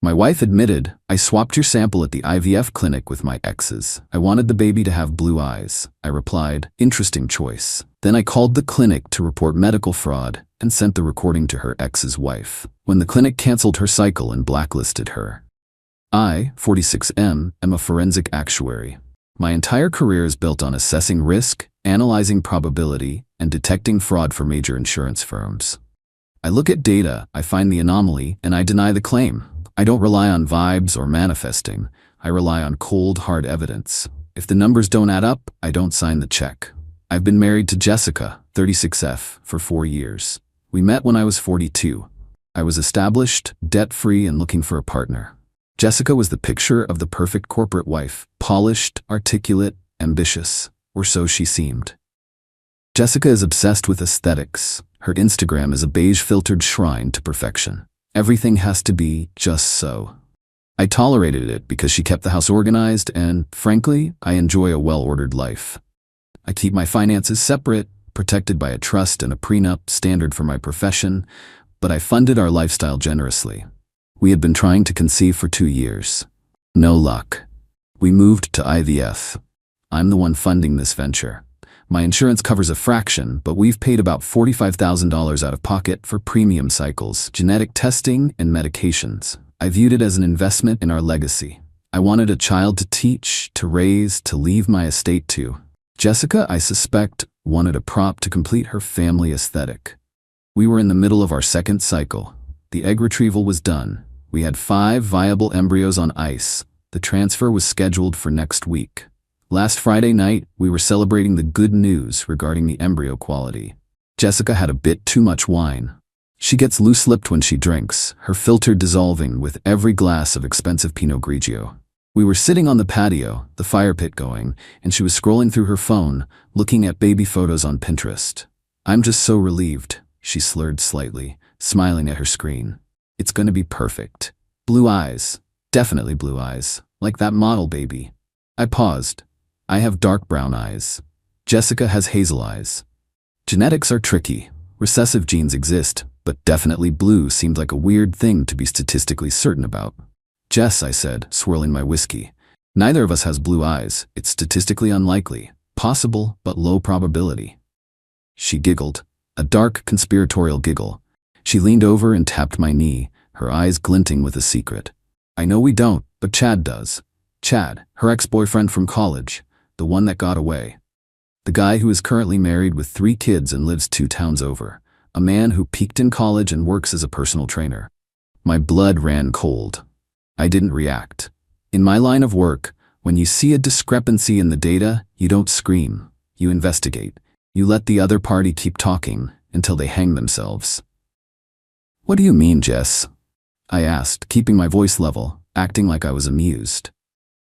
My wife admitted, "I swapped your sample at the IVF clinic with my ex's. I wanted the baby to have blue eyes." I replied, "Interesting choice." Then I called the clinic to report medical fraud and sent the recording to her ex's wife. When the clinic canceled her cycle and blacklisted her. I, 46M, am a forensic actuary. My entire career is built on assessing risk, analyzing probability, and detecting fraud for major insurance firms. I look at data, I find the anomaly, and I deny the claim. I don't rely on vibes or manifesting. I rely on cold, hard evidence. If the numbers don't add up, I don't sign the check. I've been married to Jessica, 36F, for 4 years. We met when I was 42. I was established, debt-free, and looking for a partner. Jessica was the picture of the perfect corporate wife, polished, articulate, ambitious, or so she seemed. Jessica is obsessed with aesthetics. Her Instagram is a beige-filtered shrine to perfection. Everything has to be just so. I tolerated it because she kept the house organized and, frankly, I enjoy a well-ordered life. I keep my finances separate, protected by a trust and a prenup standard for my profession, but I funded our lifestyle generously. We had been trying to conceive for 2 years. No luck. We moved to IVF. I'm the one funding this venture. My insurance covers a fraction, but we've paid about $45,000 out of pocket for premium cycles, genetic testing, and medications. I viewed it as an investment in our legacy. I wanted a child to teach, to raise, to leave my estate to. Jessica, I suspect, wanted a prop to complete her family aesthetic. We were in the middle of our second cycle. The egg retrieval was done. We had 5 viable embryos on ice. The transfer was scheduled for next week. Last Friday night, we were celebrating the good news regarding the embryo quality. Jessica had a bit too much wine. She gets loose-lipped when she drinks, her filter dissolving with every glass of expensive Pinot Grigio. We were sitting on the patio, the fire pit going, and she was scrolling through her phone, looking at baby photos on Pinterest. "I'm just so relieved," she slurred slightly, smiling at her screen. "It's gonna be perfect. Blue eyes. Definitely blue eyes. Like that model baby." I paused. I have dark brown eyes. Jessica has hazel eyes. Genetics are tricky. Recessive genes exist, but definitely blue seemed like a weird thing to be statistically certain about. "Jess," I said, swirling my whiskey, "neither of us has blue eyes. It's statistically unlikely. Possible, but low probability." She giggled, a dark, conspiratorial giggle. She leaned over and tapped my knee, her eyes glinting with a secret. "I know we don't, but Chad does. Chad, her ex-boyfriend from college. The one that got away. The guy who is currently married with 3 kids and lives 2 towns over. A man who peaked in college and works as a personal trainer." My blood ran cold. I didn't react. In my line of work, when you see a discrepancy in the data, you don't scream. You investigate. You let the other party keep talking until they hang themselves. "What do you mean, Jess?" I asked, keeping my voice level, acting like I was amused.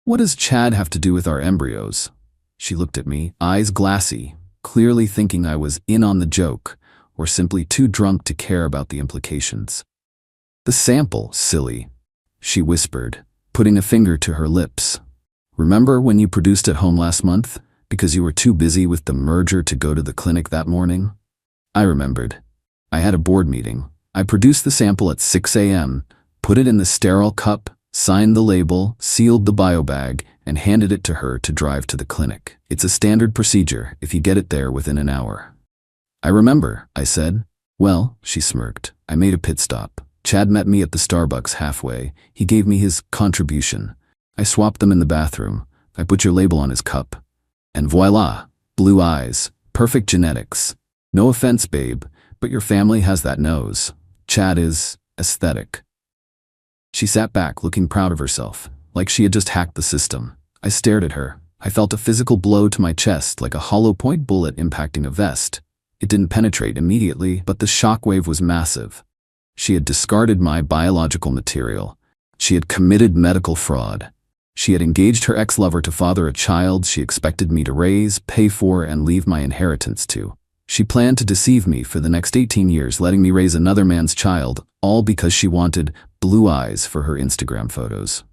"What does Chad have to do with our embryos?" She looked at me, eyes glassy, clearly thinking I was in on the joke, or simply too drunk to care about the implications. "The sample, silly," she whispered, putting a finger to her lips. "Remember when you produced at home last month, because you were too busy with the merger to go to the clinic that morning?" I remembered. I had a board meeting. I produced the sample at 6 a.m., put it in the sterile cup, signed the label, sealed the biobag, and handed it to her to drive to the clinic. It's a standard procedure if you get it there within an hour. "I remember," I said. "Well," she smirked, "I made a pit stop. Chad met me at the Starbucks halfway. He gave me his contribution. I swapped them in the bathroom. I put your label on his cup. And voila, blue eyes, perfect genetics. No offense, babe, but your family has that nose. Chad is aesthetic." She sat back, looking proud of herself, like she had just hacked the system. I stared at her. I felt a physical blow to my chest, like a hollow-point bullet impacting a vest. It didn't penetrate immediately, but the shockwave was massive. She had discarded my biological material. She had committed medical fraud. She had engaged her ex-lover to father a child she expected me to raise, pay for, and leave my inheritance to. She planned to deceive me for the next 18 years, letting me raise another man's child, all because she wanted blue eyes for her Instagram photos.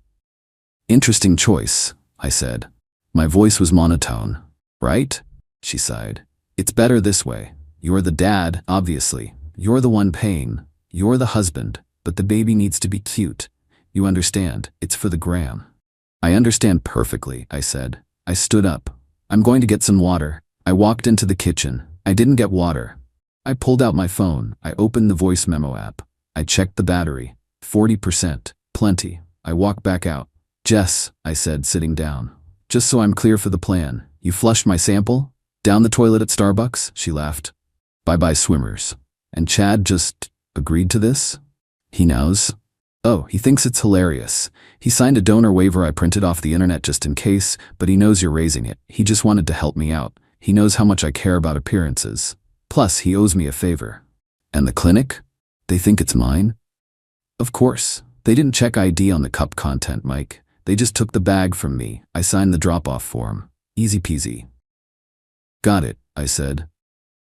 "Interesting choice," I said. My voice was monotone. "Right?" she sighed. "It's better this way. You're the dad, obviously. You're the one paying. You're the husband, but the baby needs to be cute. You understand, it's for the gram. I understand perfectly, I said. I stood up. I'm going to get some water. I walked into the kitchen. I didn't get water. I pulled out my phone. I opened the voice memo app. I checked the battery. 40%. Plenty. I walked back out. Jess, I said, sitting down. Just so I'm clear for the plan, you flushed my sample? Down the toilet at Starbucks? She laughed. Bye-bye swimmers. And Chad just agreed to this? He knows? Oh, he thinks it's hilarious. He signed a donor waiver I printed off the internet just in case, but he knows you're raising it. He just wanted to help me out. He knows how much I care about appearances. Plus, he owes me a favor. And the clinic? They think it's mine? Of course. They didn't check ID on the cup content, Mike. They just took the bag from me. I signed the drop-off form. Easy peasy. Got it, I said.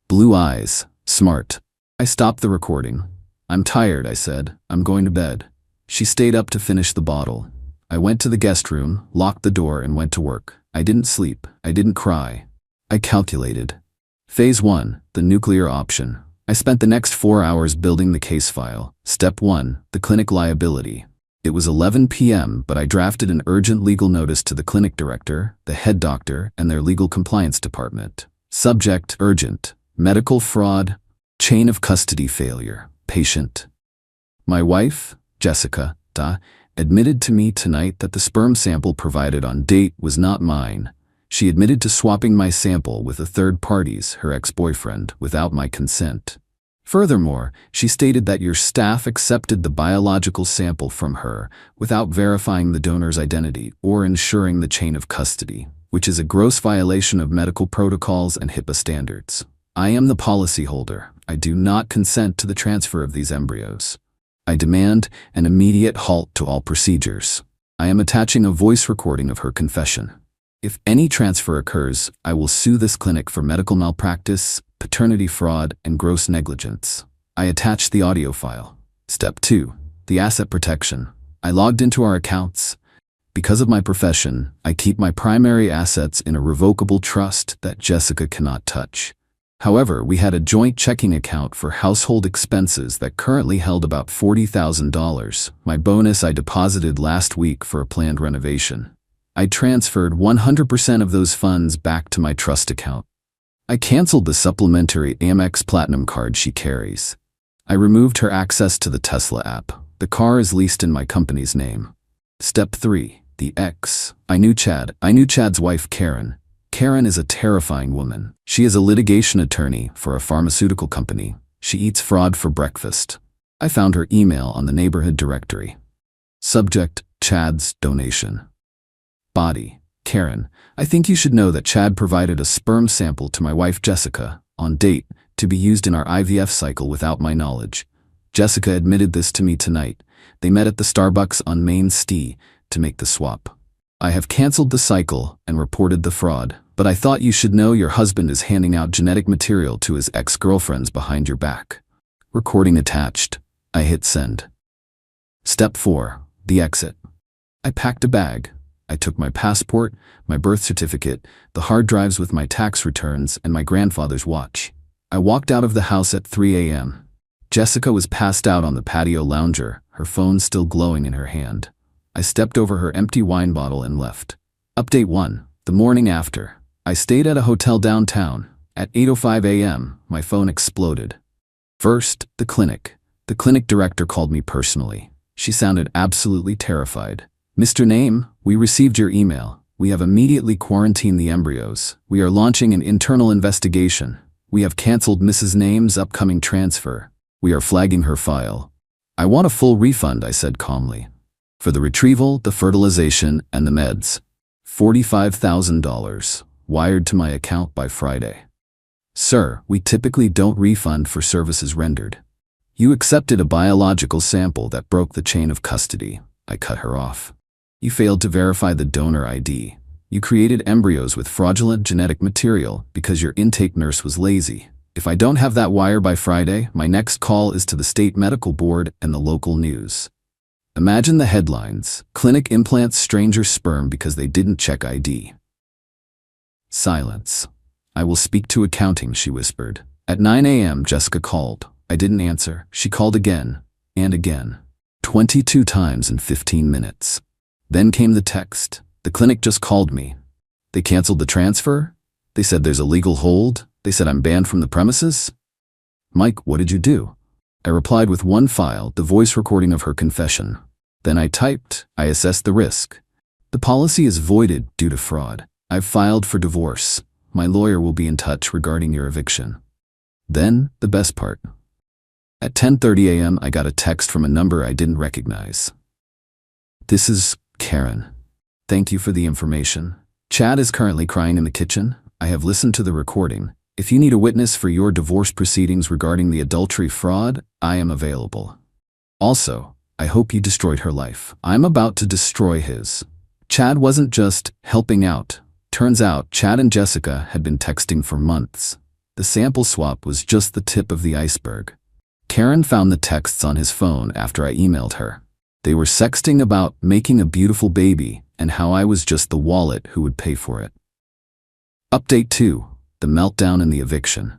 Blue eyes. Smart. I stopped the recording. I'm tired, I said. I'm going to bed. She stayed up to finish the bottle. I went to the guest room, locked the door, and went to work. I didn't sleep. I didn't cry. I calculated. Phase 1, the nuclear option. I spent the next 4 hours building the case file. Step 1, the clinic liability. It was 11 p.m., but I drafted an urgent legal notice to the clinic director, the head doctor, and their legal compliance department. Subject, urgent. Medical fraud. Chain of custody failure. Patient. My wife, Jessica, admitted to me tonight that the sperm sample provided on date was not mine. She admitted to swapping my sample with a third party's, her ex-boyfriend, without my consent. Furthermore, she stated that your staff accepted the biological sample from her without verifying the donor's identity or ensuring the chain of custody, which is a gross violation of medical protocols and HIPAA standards. I am the policyholder. I do not consent to the transfer of these embryos. I demand an immediate halt to all procedures. I am attaching a voice recording of her confession. If any transfer occurs, I will sue this clinic for medical malpractice, paternity fraud, and gross negligence. I attached the audio file. Step 2. The asset protection. I logged into our accounts. Because of my profession, I keep my primary assets in a revocable trust that Jessica cannot touch. However, we had a joint checking account for household expenses that currently held about $40,000. My bonus I deposited last week for a planned renovation. I transferred 100% of those funds back to my trust account. I canceled the supplementary Amex Platinum card she carries. I removed her access to the Tesla app. The car is leased in my company's name. Step 3. The X. I knew Chad. I knew Chad's wife, Karen. Karen is a terrifying woman. She is a litigation attorney for a pharmaceutical company. She eats fraud for breakfast. I found her email on the neighborhood directory. Subject, Chad's donation. Body, Karen. I think you should know that Chad provided a sperm sample to my wife Jessica, on date, to be used in our IVF cycle without my knowledge. Jessica admitted this to me tonight. They met at the Starbucks on Main Street to make the swap. I have canceled the cycle and reported the fraud, but I thought you should know your husband is handing out genetic material to his ex-girlfriends behind your back. Recording attached. I hit send. Step 4. The exit. I packed a bag. I took my passport, my birth certificate, the hard drives with my tax returns, and my grandfather's watch. I walked out of the house at 3 a.m. Jessica was passed out on the patio lounger, her phone still glowing in her hand. I stepped over her empty wine bottle and left. Update 1. The morning after. I stayed at a hotel downtown. At 8:05 a.m., my phone exploded. First, the clinic. The clinic director called me personally. She sounded absolutely terrified. Mr. Name, we received your email. We have immediately quarantined the embryos. We are launching an internal investigation. We have canceled Mrs. Name's upcoming transfer. We are flagging her file. I want a full refund, I said calmly. For the retrieval, the fertilization, and the meds. $45,000, wired to my account by Friday. Sir, we typically don't refund for services rendered. You accepted a biological sample that broke the chain of custody. I cut her off. You failed to verify the donor ID. You created embryos with fraudulent genetic material because your intake nurse was lazy. If I don't have that wire by Friday, my next call is to the state medical board and the local news. Imagine the headlines. Clinic implants stranger sperm because they didn't check ID. Silence. I will speak to accounting, she whispered. At 9 a.m., Jessica called. I didn't answer. She called again and again. 22 times in 15 minutes. Then came the text. The clinic just called me. They canceled the transfer. They said there's a legal hold. They said I'm banned from the premises. Mike, what did you do? I replied with one file, the voice recording of her confession. Then I typed, I assessed the risk. The policy is voided due to fraud. I've filed for divorce. My lawyer will be in touch regarding your eviction. Then, the best part. At 10:30 a.m., I got a text from a number I didn't recognize. This is Karen. Thank you for the information. Chad is currently crying in the kitchen. I have listened to the recording. If you need a witness for your divorce proceedings regarding the adultery fraud, I am available. Also, I hope you destroyed her life. I'm about to destroy his. Chad wasn't just helping out. Turns out, Chad and Jessica had been texting for months. The sample swap was just the tip of the iceberg. Karen found the texts on his phone after I emailed her. They were sexting about making a beautiful baby and how I was just the wallet who would pay for it. Update 2. The meltdown and the eviction.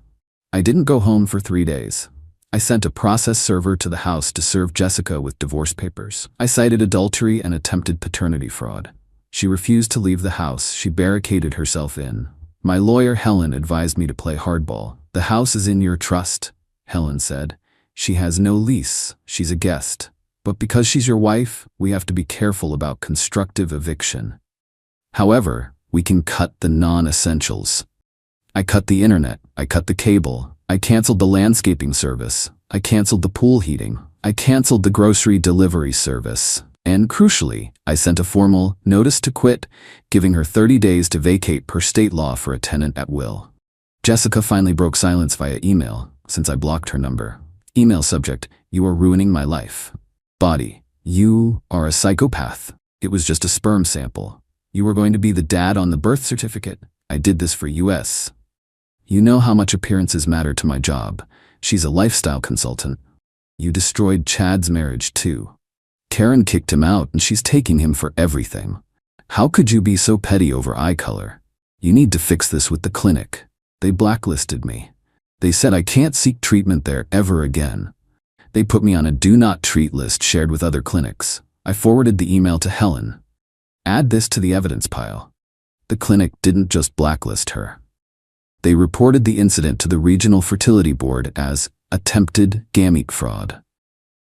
I didn't go home for 3 days. I sent a process server to the house to serve Jessica with divorce papers. I cited adultery and attempted paternity fraud. She refused to leave the house. She barricaded herself in. My lawyer, Helen, advised me to play hardball. The house is in your trust, Helen said. She has no lease. She's a guest. But because she's your wife, we have to be careful about constructive eviction. However, we can cut the non-essentials. I cut the internet. I cut the cable. I canceled the landscaping service. I canceled the pool heating. I canceled the grocery delivery service. And crucially, I sent a formal notice to quit, giving her 30 days to vacate per state law for a tenant at will. Jessica finally broke silence via email, since I blocked her number. Email subject, you are ruining my life. Body, you are a psychopath. It was just a sperm sample. You were going to be the dad on the birth certificate. I did this for US. You know how much appearances matter to my job. She's a lifestyle consultant. You destroyed Chad's marriage too. Karen kicked him out and she's taking him for everything. How could you be so petty over eye color? You need to fix this with the clinic. They blacklisted me. They said I can't seek treatment there ever again. They put me on a do not treat list shared with other clinics. I forwarded the email to Helen. Add this to the evidence pile. The clinic didn't just blacklist her. They reported the incident to the Regional Fertility Board as attempted gamete fraud.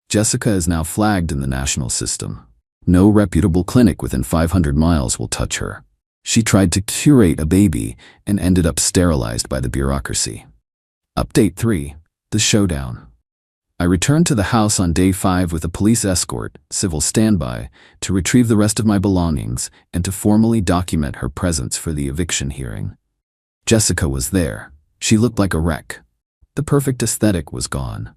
Jessica is now flagged in the national system. No reputable clinic within 500 miles will touch her. She tried to curate a baby and ended up sterilized by the bureaucracy. Update 3. The showdown. I returned to the house on day 5 with a police escort, civil standby, to retrieve the rest of my belongings and to formally document her presence for the eviction hearing. Jessica was there. She looked like a wreck. The perfect aesthetic was gone.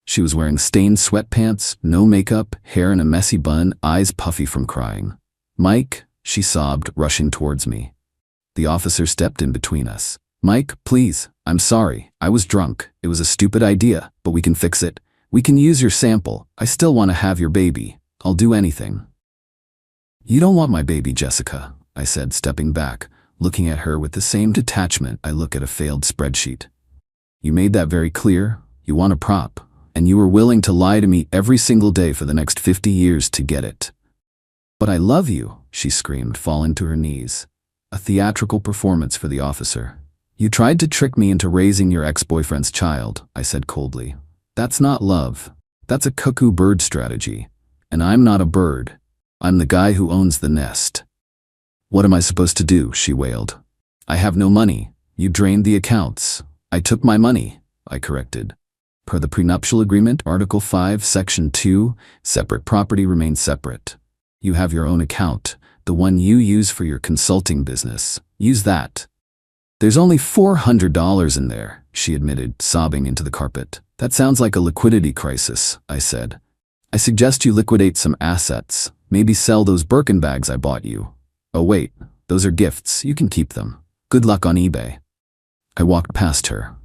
She was wearing stained sweatpants, no makeup, hair in a messy bun, eyes puffy from crying. Mike, she sobbed, rushing towards me. The officer stepped in between us. Mike, please, I'm sorry. I was drunk. It was a stupid idea, but we can fix it. We can use your sample. I still want to have your baby. I'll do anything. You don't want my baby, Jessica, I said, stepping back, looking at her with the same detachment I look at a failed spreadsheet. You made that very clear. You want a prop. And you were willing to lie to me every single day for the next 50 years to get it. But I love you, she screamed, falling to her knees. A theatrical performance for the officer. You tried to trick me into raising your ex-boyfriend's child, I said coldly. That's not love. That's a cuckoo bird strategy. And I'm not a bird. I'm the guy who owns the nest. What am I supposed to do? She wailed. I have no money. You drained the accounts. I took my money, I corrected. Per the prenuptial agreement, Article 5, Section 2, separate property remains separate. You have your own account, the one you use for your consulting business. Use that. There's only $400 in there, she admitted, sobbing into the carpet. That sounds like a liquidity crisis, I said. I suggest you liquidate some assets. Maybe sell those Birkin bags I bought you. Oh wait, those are gifts. You can keep them. Good luck on eBay. I walked past her.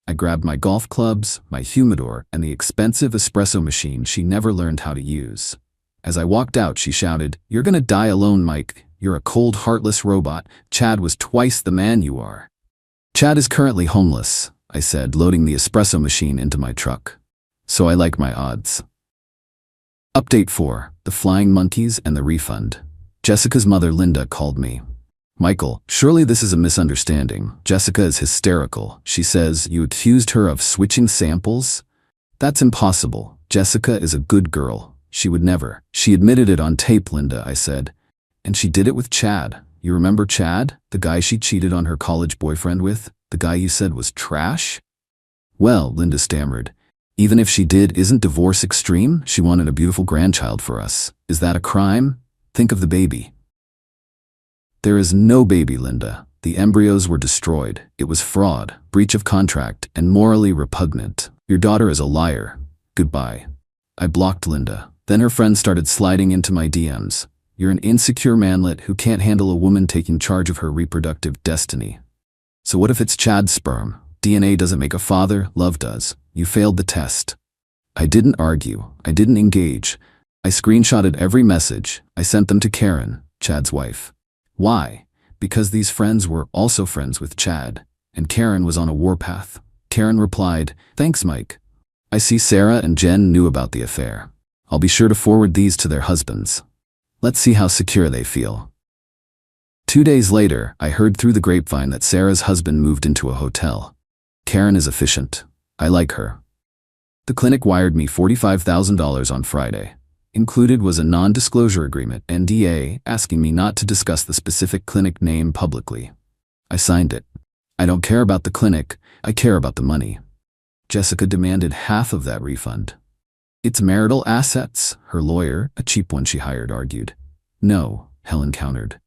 I grabbed my golf clubs, my humidor, and the expensive espresso machine she never learned how to use. As I walked out, she shouted, "You're gonna die alone, Mike. You're a cold, heartless robot. Chad was twice the man you are." Chad is currently homeless, I said, loading the espresso machine into my truck. So I like my odds. Update 4. The Flying Monkeys and the Refund. Jessica's mother Linda called me. Michael, surely this is a misunderstanding. Jessica is hysterical. She says you accused her of switching samples? That's impossible. Jessica is a good girl. She would never. She admitted it on tape, Linda, I said. And she did it with Chad. You remember Chad? The guy she cheated on her college boyfriend with? The guy you said was trash? Well, Linda stammered. Even if she did, isn't divorce extreme? She wanted a beautiful grandchild for us. Is that a crime? Think of the baby. There is no baby, Linda. The embryos were destroyed. It was fraud, breach of contract, and morally repugnant. Your daughter is a liar. Goodbye. I blocked Linda. Then her friends started sliding into my DMs. You're an insecure manlet who can't handle a woman taking charge of her reproductive destiny. So what if it's Chad's sperm? DNA doesn't make a father, love does. You failed the test. I didn't argue. I didn't engage. I screenshotted every message. I sent them to Karen, Chad's wife. Why? Because these friends were also friends with Chad, and Karen was on a warpath. Karen replied, "Thanks, Mike. I see Sarah and Jen knew about the affair. I'll be sure to forward these to their husbands. Let's see how secure they feel." 2 days later, I heard through the grapevine that Sarah's husband moved into a hotel. Karen is efficient. I like her. The clinic wired me $45,000 on Friday. Included was a non-disclosure agreement, NDA, asking me not to discuss the specific clinic name publicly. I signed it. I don't care about the clinic, I care about the money. Jessica demanded half of that refund. It's marital assets, her lawyer, a cheap one she hired, argued. No, Helen countered.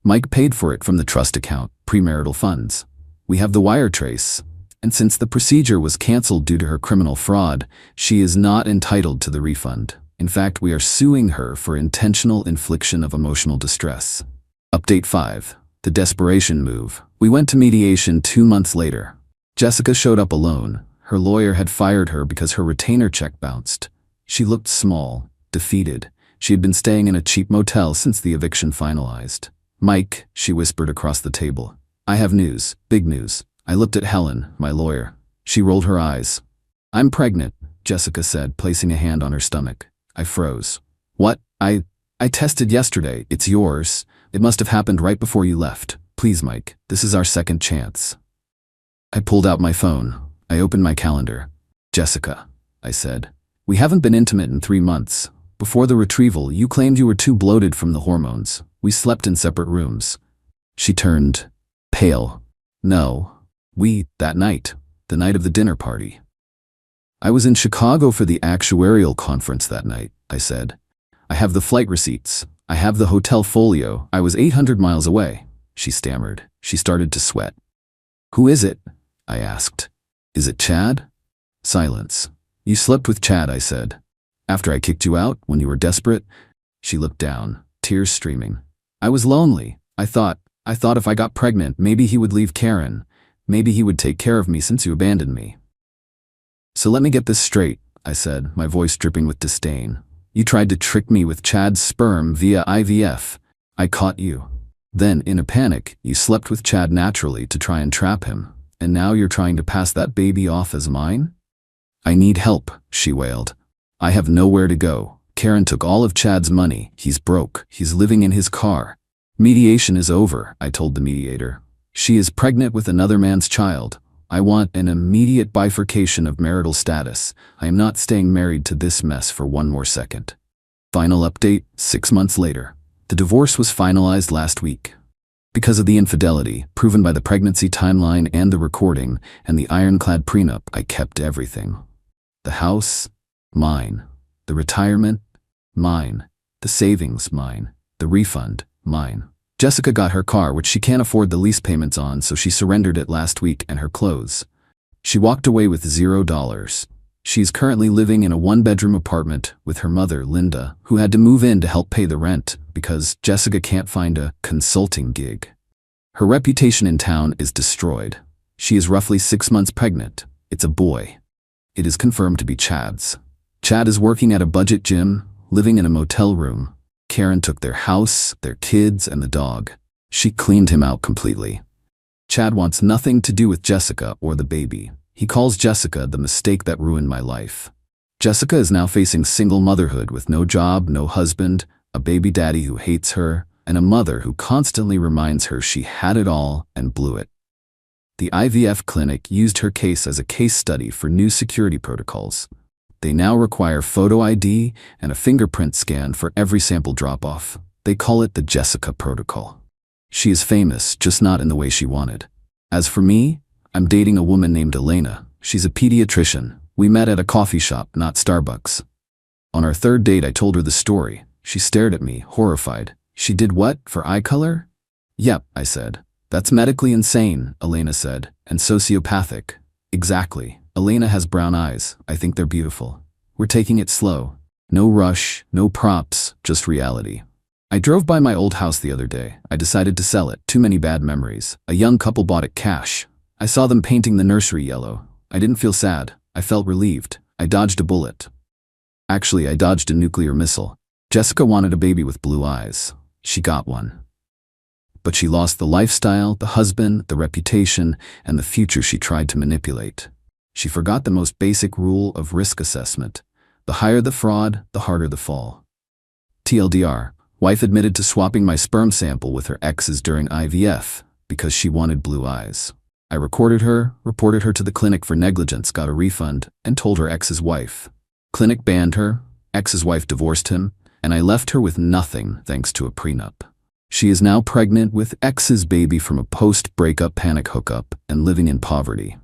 Mike paid for it from the trust account, premarital funds. We have the wire trace, and since the procedure was canceled due to her criminal fraud, she is not entitled to the refund. In fact, we are suing her for intentional infliction of emotional distress. Update 5. The desperation move. We went to mediation 2 months later. Jessica showed up alone. Her lawyer had fired her because her retainer check bounced. She looked small, defeated. She had been staying in a cheap motel since the eviction finalized. Mike, she whispered across the table. I have news, big news. I looked at Helen, my lawyer. She rolled her eyes. I'm pregnant, Jessica said, placing a hand on her stomach. I froze. What? I tested yesterday. It's yours. It must have happened right before you left. Please, Mike, this is our second chance. I pulled out my phone. I opened my calendar. Jessica, I said. We haven't been intimate in 3 months. Before the retrieval, you claimed you were too bloated from the hormones. We slept in separate rooms. She turned pale. No. That night. The night of the dinner party. I was in Chicago for the actuarial conference that night, I said. I have the flight receipts. I have the hotel folio. I was 800 miles away. She stammered. She started to sweat. Who is it? I asked. Is it Chad? Silence. You slept with Chad, I said. After I kicked you out, when you were desperate? She looked down, tears streaming. I was lonely. I thought if I got pregnant, maybe he would leave Karen. Maybe he would take care of me since you abandoned me. So let me get this straight, I said, my voice dripping with disdain. You tried to trick me with Chad's sperm via IVF. I caught you. Then, in a panic, you slept with Chad naturally to try and trap him. And now you're trying to pass that baby off as mine? I need help, she wailed. I have nowhere to go. Karen took all of Chad's money. He's broke. He's living in his car. Mediation is over, I told the mediator. She is pregnant with another man's child. I want an immediate bifurcation of marital status. I am not staying married to this mess for one more second. Final update, 6 months later. The divorce was finalized last week. Because of the infidelity, proven by the pregnancy timeline and the recording, and the ironclad prenup, I kept everything. The house, mine. The retirement, mine. The savings, mine. The refund, mine. Jessica got her car, which she can't afford the lease payments on, so she surrendered it last week, and her clothes. She walked away with $0. She's currently living in a 1-bedroom apartment with her mother, Linda, who had to move in to help pay the rent because Jessica can't find a consulting gig. Her reputation in town is destroyed. She is roughly 6 months pregnant. It's a boy. It is confirmed to be Chad's. Chad is working at a budget gym, living in a motel room. Karen took their house, their kids, and the dog. She cleaned him out completely. Chad wants nothing to do with Jessica or the baby. He calls Jessica the mistake that ruined my life. Jessica is now facing single motherhood with no job, no husband, a baby daddy who hates her, and a mother who constantly reminds her she had it all and blew it. The IVF clinic used her case as a case study for new security protocols. They now require photo ID and a fingerprint scan for every sample drop-off. They call it the Jessica protocol. She is famous, just not in the way she wanted. As for me, I'm dating a woman named Elena. She's a pediatrician. We met at a coffee shop, not Starbucks. On our third date, I told her the story. She stared at me, horrified. She did what, for eye color? Yep, I said. That's medically insane, Elena said, and sociopathic. Exactly. Elena has brown eyes. I think they're beautiful. We're taking it slow. No rush, no props, just reality. I drove by my old house the other day. I decided to sell it. Too many bad memories. A young couple bought it cash. I saw them painting the nursery yellow. I didn't feel sad. I felt relieved. I dodged a bullet. Actually, I dodged a nuclear missile. Jessica wanted a baby with blue eyes. She got one. But she lost the lifestyle, the husband, the reputation, and the future she tried to manipulate. She forgot the most basic rule of risk assessment. The higher the fraud, the harder the fall. TLDR, wife admitted to swapping my sperm sample with her exes during IVF because she wanted blue eyes. I recorded her, reported her to the clinic for negligence, got a refund, and told her ex's wife. Clinic banned her, ex's wife divorced him, and I left her with nothing thanks to a prenup. She is now pregnant with ex's baby from a post-breakup panic hookup and living in poverty.